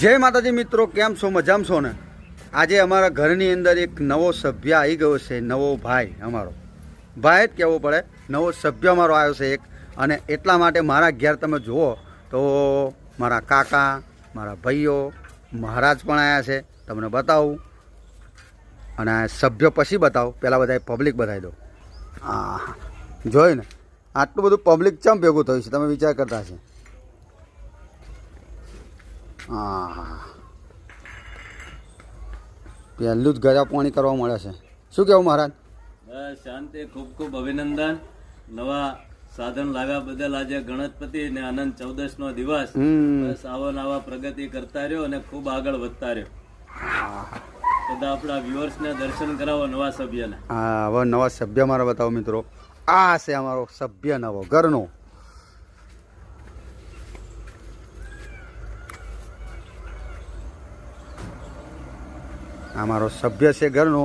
જય માતાજી મિત્રો, કેમ છો? મજામાં છો ને? આજે અમારા ઘરની અંદર એક નવો સભ્ય આવી ગયો છે. નવો ભાઈ, અમારો ભાઈ જ કહેવો પડે, નવો સભ્ય અમારો આવ્યો છે એક. અને એટલા માટે મારા ઘેર તમે જુઓ તો મારા કાકા, મારા ભાઈઓ, મહારાજ પણ આવ્યા છે. તમને બતાવું અને સભ્ય પછી બતાવું. પહેલાં બધા પબ્લિક બતાવી દો. હા, જોઈ ને આટલું બધું પબ્લિક ચમ ભેગું થયું છે તમે વિચાર કરતા હશે. હા, પહેલું જ ગયા પાણી કરવા મળે છે. શું કેવું મહારાજ? બસ શાંતિ, ખૂબ ખૂબ અભિનંદન. નવા સાધન લાવ્યા બદલ આજે ગણપતિ ને આનંદ 14 નો દિવસ. બસ આવા પ્રગતિ કરતા રહ્યો અને ખૂબ આગળ વધતા રહ્યો. બધા આપણા વ્યુઅર્સ ને દર્શન કરાવો નવા સભ્યને. હા, હવે નવા સભ્ય મારે બતાવો મિત્રો. આ છે અમારો સભ્ય નવો ઘરનો. અમારો સભ્ય છે ઘરનો.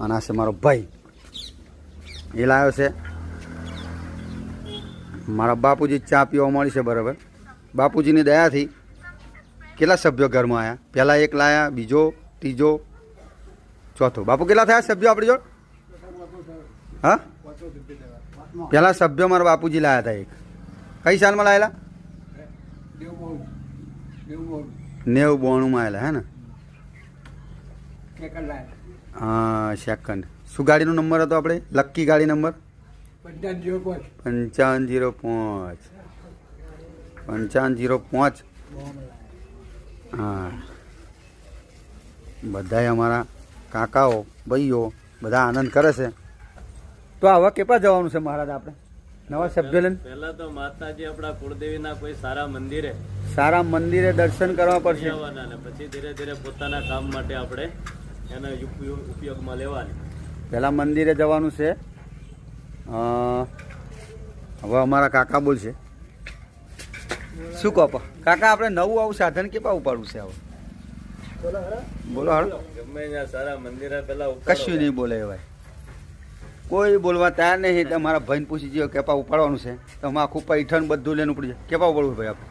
અને આ છે મારો ભાઈ, એ લાવ્યો છે. મારા બાપુજી ચા પીવા મળી છે. બરાબર, બાપુજીની દયાથી કેટલા સભ્યો ઘરમાં આવ્યા? પહેલાં એક લાયા, બીજો, ત્રીજો, ચોથો. બાપુ કેટલા થયા સભ્યો આપણી જોડ? હા, પહેલાં સભ્યો મારા બાપુજી લાવ્યા હતા એક. કઈ સાલમાં લાવેલા? 90-92માં આવેલા હે ને? હા, સેકન્ડ. શું ગાડીનો નંબર હતો આપણે? લક્કી ગાડી નંબર 5505. 5505. હા, બધાય અમારા કાકાઓ, ભાઈઓ બધા આનંદ કરે છે. તો હવે કેપા જવાનું છે મહારાજ આપણે નવા સભ્ય લઈને? પહેલા તો માતાજી આપણા કુળદેવીના કોઈ સારા મંદિરે દર્શન કરવા પડશે. અને પછી ધીરે ધીરે પોતાના કામ માટે આપણે એનો ઉપયોગમાં લેવાની. પહેલા મંદિરે જવાનું છે. હવે અમારા કાકા બોલશે. શું કહો કાકા? આપણે નવું આવું સાધન કેપા ઉપાડવું છે? હવે બોલો હાલો. ગમે ત્યાં સારા મંદિરે પેલા કશું નહીં બોલે ભાઈ, કોઈ બોલવા તૈયાર નહીં. તમારા ભાઈને પૂછી જઈએ કેપા ઉપાડવાનું છે તો અમે આખું પૈઠણ બધું લઈને ઉપડી જાય. કેપા ઉપાડવું ભાઈ આપણે?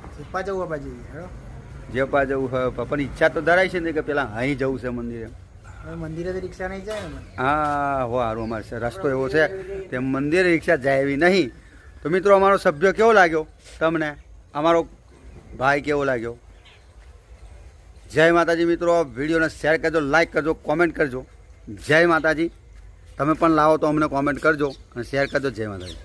જેપા જવું હોય પણ ઈચ્છા તો ધરાય છે ને કે પેલા અહીં જવું છે મંદિરે. મંદિરે તો રિક્ષા નહીં જાય ને? હા, હો સારું, અમારે રસ્તો એવો છે કે મંદિરે રિક્ષા જાય એવી નહીં. તો મિત્રો, અમારો સભ્ય કેવો લાગ્યો તમને? અમારો ભાઈ કેવો લાગ્યો? જય માતાજી મિત્રો. વિડીયોને શેર કરજો, લાઈક કરજો, કોમેન્ટ કરજો. જય માતાજી. તમે પણ લાવો તો અમને કોમેન્ટ કરજો અને શેર કરજો. જય માતાજી.